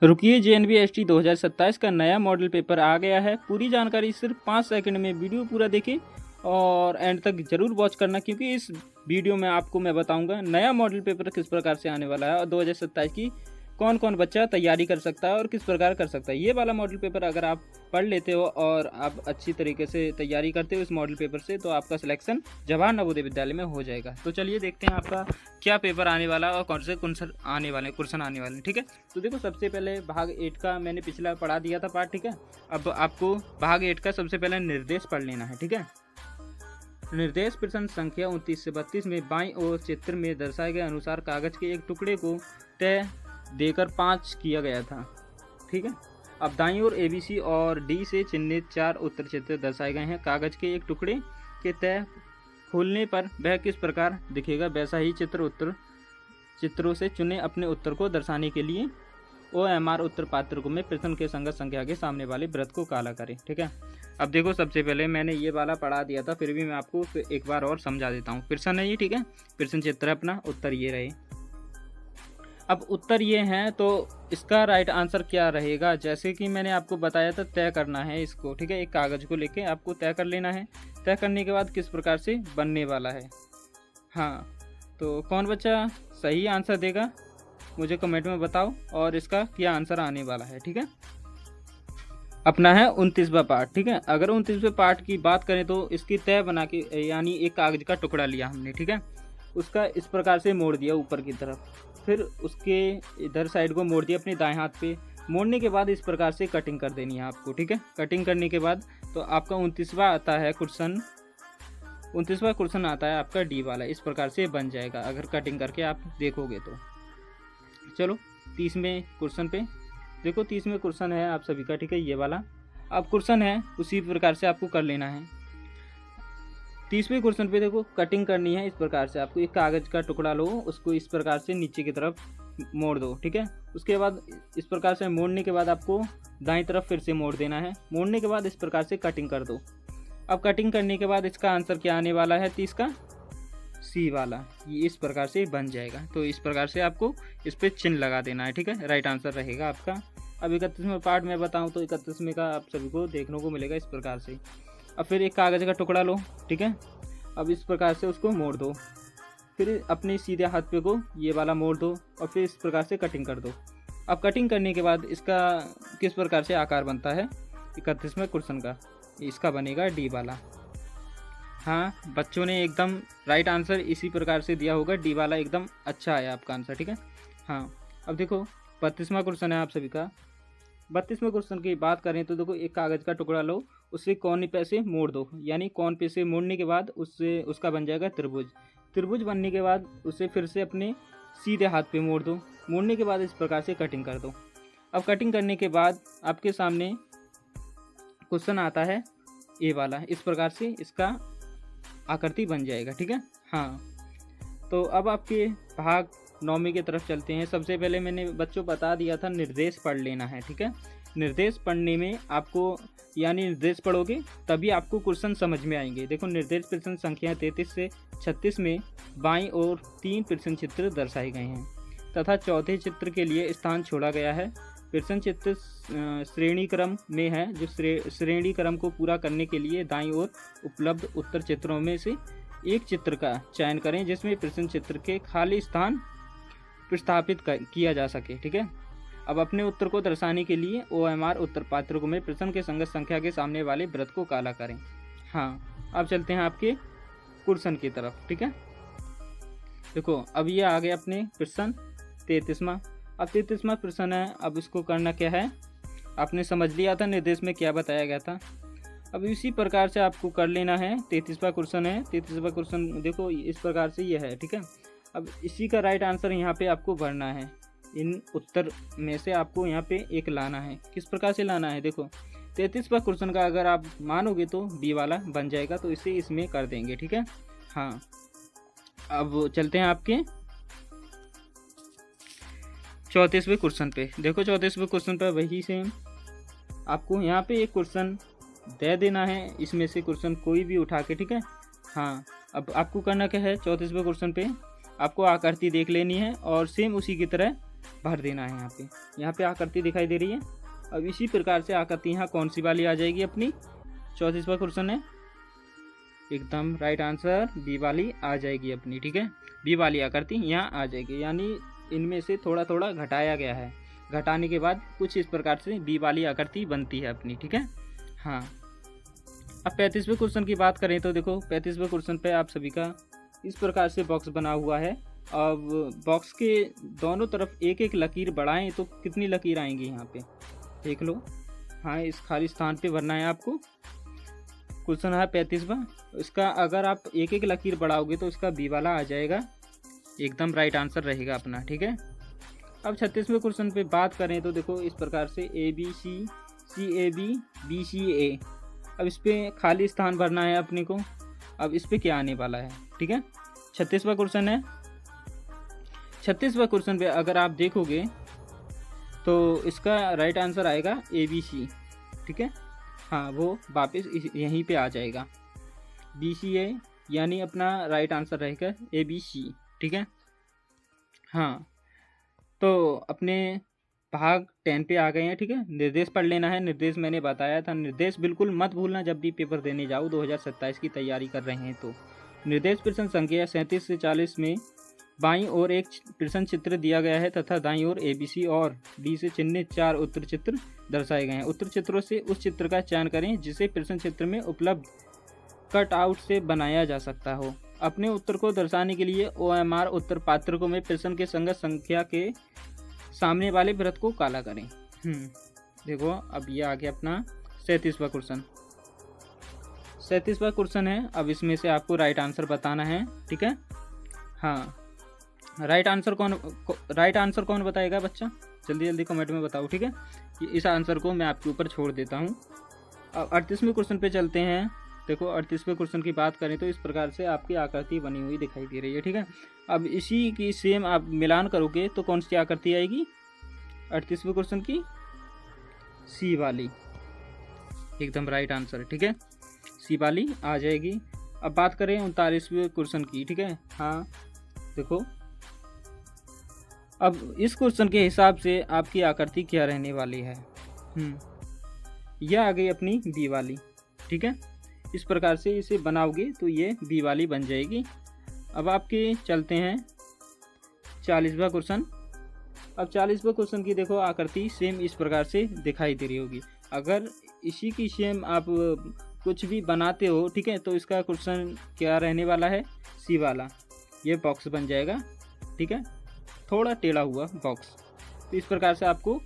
रुकिए, JNVST 2027 का नया मॉडल पेपर आ गया है। पूरी जानकारी सिर्फ 5 सेकंड में, वीडियो पूरा देखें और एंड तक ज़रूर वॉच करना, क्योंकि इस वीडियो में आपको मैं बताऊंगा नया मॉडल पेपर किस प्रकार से आने वाला है और 2027 की कौन कौन बच्चा तैयारी कर सकता है और किस प्रकार कर सकता है। ये वाला मॉडल पेपर अगर आप पढ़ लेते हो और आप अच्छी तरीके से तैयारी करते हो इस मॉडल पेपर से, तो आपका सिलेक्शन जवाहर नवोदय विद्यालय में हो जाएगा। तो चलिए देखते हैं आपका क्या पेपर आने वाला है और कौन से क्वेश्चन आने वाले हैं। ठीक है, तो देखो सबसे पहले भाग 8 का मैंने पिछला पढ़ा दिया था पार्ट। ठीक है, अब आपको भाग 8 का सबसे पहले निर्देश पढ़ लेना है। ठीक है, निर्देश प्रश्न संख्या 29 से 32 में बाईं ओर चित्र में दर्शाए गए अनुसार कागज के एक टुकड़े को तय देकर 5 किया गया था। ठीक है, अब दाईं ओर ABC और D से चिन्हित 4 उत्तर चित्र दर्शाए गए हैं। कागज के एक टुकड़े के तय खोलने पर वह किस प्रकार दिखेगा, वैसा ही चित्रों से चुने अपने उत्तर को दर्शाने के लिए OMR उत्तर पात्र को में प्रश्न के संगत संख्या के सामने वाले वृत्त को काला करें। ठीक है, अब देखो सबसे पहले मैंने ये वाला पढ़ा दिया था, फिर भी मैं आपको एक बार और समझा देता हूँ। प्रश्न है ये, ठीक है, प्रश्न चित्र है अपना, उत्तर ये रहे। अब उत्तर ये हैं, तो इसका राइट आंसर क्या रहेगा, जैसे कि मैंने आपको बताया था तय करना है इसको। ठीक है, एक कागज़ को लेके आपको तय कर लेना है। तय करने के बाद किस प्रकार से बनने वाला है। हाँ, तो कौन बच्चा सही आंसर देगा मुझे कमेंट में बताओ और इसका क्या आंसर आने वाला है। ठीक है, अपना है 29वां पार्ट। ठीक है, अगर 29वें पार्ट की बात करें तो इसकी तय बना के, यानी एक कागज का टुकड़ा लिया हमने। ठीक है, उसका इस प्रकार से मोड़ दिया ऊपर की तरफ, फिर उसके इधर साइड को मोड़ दिया अपने दाएं हाथ पे। मोड़ने के बाद इस प्रकार से कटिंग कर देनी है आपको। ठीक है, कटिंग करने के बाद तो आपका 29वां आता है क्वेश्चन, 29वां क्वेश्चन आता है आपका D वाला। इस प्रकार से बन जाएगा अगर कटिंग करके आप देखोगे तो। चलो 30वें क्वेश्चन पे देखो, 30वें क्वेश्चन है आप सभी का। ठीक है, ये वाला अब क्वेश्चन है, उसी प्रकार से आपको कर लेना है। 30वें क्वेश्चन पे देखो कटिंग करनी है इस प्रकार से। आपको एक कागज़ का टुकड़ा लो, उसको इस प्रकार से नीचे की तरफ मोड़ दो। ठीक है, उसके बाद इस प्रकार से मोड़ने के बाद आपको दाईं तरफ फिर से मोड़ देना है। मोड़ने के बाद इस प्रकार से कटिंग कर दो। अब कटिंग करने के बाद इसका आंसर क्या आने वाला है, 30 का C वाला, ये इस प्रकार से बन जाएगा। तो इस प्रकार से आपको इस पर चिन्ह लगा देना है। ठीक है, राइट आंसर रहेगा आपका। अब 31वें पार्ट में बताऊं तो 31वें का आप सभी को देखने को मिलेगा इस प्रकार से। अब फिर एक कागज़ का टुकड़ा लो। ठीक है, अब इस प्रकार से उसको मोड़ दो, फिर अपने सीधे हाथ पे को ये वाला मोड़ दो और फिर इस प्रकार से कटिंग कर दो। अब कटिंग करने के बाद इसका किस प्रकार से आकार बनता है 31वें क्वेश्चन का, इसका बनेगा D वाला। हाँ, बच्चों ने एकदम राइट आंसर इसी प्रकार से दिया होगा, D वाला एकदम अच्छा है आपका आंसर। ठीक है, हाँ, अब देखो 32वां क्वेश्चन है आप सभी का। 32वें क्वेश्चन की बात करें तो देखो एक कागज़ का टुकड़ा लो, उससे कोने पे से मोड़ दो, यानी कोन पे से मोड़ने के बाद उससे उसका बन जाएगा त्रिभुज। त्रिभुज बनने के बाद उसे फिर से अपने सीधे हाथ पे मोड़ दो। मोड़ने के बाद इस प्रकार से कटिंग कर दो। अब कटिंग करने के बाद आपके सामने क्वेश्चन आता है A वाला, इस प्रकार से इसका आकृति बन जाएगा। ठीक है, हाँ, तो अब आपके भाग 9वें की तरफ चलते हैं। सबसे पहले मैंने बच्चों बता दिया था निर्देश पढ़ लेना है। ठीक है, निर्देश पढ़ने में आपको, यानी निर्देश पढ़ोगे तभी आपको क्वेश्चन समझ में आएंगे। देखो निर्देश प्रश्न संख्या 33 से 36 में बाईं ओर 3 प्रश्न चित्र दर्शाए गए हैं तथा चौथे चित्र के लिए स्थान छोड़ा गया है। प्रश्न चित्र श्रेणी क्रम में है, जो श्रेणी क्रम को पूरा करने के लिए दाईं ओर उपलब्ध उत्तर चित्रों में से एक चित्र का चयन करें जिसमें प्रश्न चित्र के खाली स्थान प्रतिस्थापित किया जा सके। ठीक है, अब अपने उत्तर को दर्शाने के लिए OMR उत्तर पात्र में प्रश्न के संगत संख्या के सामने वाले वृत्त को काला करें। हाँ, अब चलते हैं आपके क्वेश्चन की तरफ। ठीक है, देखो अब ये आ गया अपने प्रश्न 33वां। अब 33वां प्रश्न है। अब इसको करना क्या है, आपने समझ लिया था निर्देश में क्या बताया गया था। अब इसी प्रकार से आपको कर लेना है। 33वां क्वेश्चन है। 33वां क्वेश्चन देखो इस प्रकार से ये है। ठीक है, अब इसी का राइट आंसर यहाँ पे आपको भरना है। इन उत्तर में से आपको यहाँ पे एक लाना है। किस प्रकार से लाना है, देखो 33वां क्वेश्चन का अगर आप मानोगे तो B वाला बन जाएगा, तो इसे इसमें कर देंगे। ठीक है, हाँ, अब चलते हैं आपके 34वें क्वेश्चन पे। देखो 34वें क्वेश्चन पे वही सेम आपको यहाँ पे एक क्वेश्चन दे देना है, इसमें से क्वेश्चन कोई भी उठा के। ठीक है, हाँ, अब आपको करना क्या है, 34वें क्वेश्चन पे आपको आकृति देख लेनी है और सेम उसी की तरह भर देना है। यहाँ पे आकृति दिखाई दे रही है। अब इसी प्रकार से आकृति यहाँ कौन सी वाली आ जाएगी अपनी, 34वां क्वेश्चन है, एकदम राइट आंसर बी वाली आ जाएगी अपनी। ठीक है, बी वाली आकृति यहाँ आ जाएगी, यानी इनमें से थोड़ा थोड़ा घटाया गया है। घटाने के बाद कुछ इस प्रकार से बी वाली आकृति बनती है अपनी। ठीक है, हाँ। अब 35वें क्वेश्चन की बात करें तो देखो 35वें क्वेश्चन पे आप सभी का इस प्रकार से बॉक्स बना हुआ है। अब बॉक्स के दोनों तरफ एक एक लकीर बढ़ाएं तो कितनी लकीर आएंगी यहाँ पे देख लो। हाँ, इस खाली स्थान पे भरना है आपको। क्वेश्चन है 35वां, इसका अगर आप एक एक लकीर बढ़ाओगे तो इसका बी वाला आ जाएगा, एकदम राइट आंसर रहेगा अपना। ठीक है, अब 36वें क्वेश्चन पे बात करें तो देखो इस प्रकार से A B C, C A B, B C A. अब इस पर खाली स्थान भरना है अपने को। अब इस पर क्या आने वाला है, ठीक है। 36वां क्वेश्चन है। 36वां क्वेश्चन पे अगर आप देखोगे तो इसका राइट आंसर आएगा ए बी सी। ठीक है, हाँ, वो वापस यहीं पे आ जाएगा, बी सी ए, यानी अपना राइट आंसर रहेगा ए बी सी। ठीक है, हाँ। तो अपने भाग 10 पे आ गए हैं। ठीक है, निर्देश पढ़ लेना है। निर्देश मैंने बताया था, निर्देश बिल्कुल मत भूलना जब भी पेपर देने जाओ 2027 की तैयारी कर रहे हैं तो। निर्देश प्रश्न संख्या 37 से 40 में बाईं ओर एक प्रश्न चित्र दिया गया है तथा दाईं ओर ABC और D से चिन्हित 4 उत्तर चित्र दर्शाए गए हैं। उत्तर चित्रों से उस चित्र का चयन करें जिसे प्रश्न चित्र में उपलब्ध कट आउट से बनाया जा सकता हो। अपने उत्तर को दर्शाने के लिए OMR उत्तर पात्रकों में प्रश्न के संगत संख्या के सामने वाले वृत्त को काला करें। देखो अब ये आ गया अपना 37वां क्वेश्चन। 37वां क्वेश्चन है। अब इसमें से आपको राइट आंसर बताना है। ठीक है, हाँ। राइट आंसर कौन बताएगा बच्चा, जल्दी जल्दी कमेंट में बताओ। ठीक है, इस आंसर को मैं आपके ऊपर छोड़ देता हूँ। अब 38वें क्वेश्चन पे चलते हैं। देखो 38वें क्वेश्चन की बात करें तो इस प्रकार से आपकी आकृति बनी हुई दिखाई दे रही है। ठीक है, अब इसी की सेम आप मिलान करोगे तो कौन सी आकृति आएगी 38वें क्वेश्चन की, सी वाली, एकदम राइट आंसर। ठीक है, सी वाली आ जाएगी। अब बात करें 39वें क्वेश्चन की। ठीक है, हाँ। देखो अब इस क्वेश्चन के हिसाब से आपकी आकृति क्या रहने वाली है। यह आ गई अपनी बी वाली। ठीक है, इस प्रकार से इसे बनाओगे तो ये बी वाली बन जाएगी। अब आपके चलते हैं 40वां क्वेश्चन। अब 40वें क्वेश्चन की देखो आकृति सेम इस प्रकार से दिखाई दे रही होगी। अगर इसी की सेम आप कुछ भी बनाते हो, ठीक है, तो इसका क्वेश्चन क्या रहने वाला है, सी वाला। ये बॉक्स बन जाएगा। ठीक है, थोड़ा टेढ़ा हुआ बॉक्स। तो इस प्रकार से आपको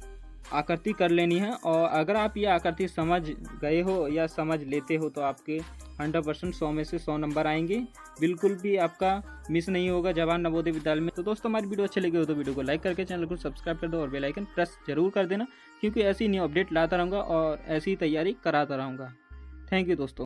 आकृति कर लेनी है। और अगर आप ये आकृति समझ गए हो या समझ लेते हो तो आपके 100% 100 में से 100 नंबर आएंगे। बिल्कुल भी आपका मिस नहीं होगा जवान नवोदय विद्यालय में। तो दोस्तों हमारी वीडियो अच्छी लगी हो तो वीडियो को लाइक करके चैनल को सब्सक्राइब कर दो और बेल आइकन प्रेस जरूर कर देना, क्योंकि ऐसी न्यू अपडेट लाता रहूँगा और ऐसी तैयारी कराता रहूँगा। थैंक यू दोस्तों।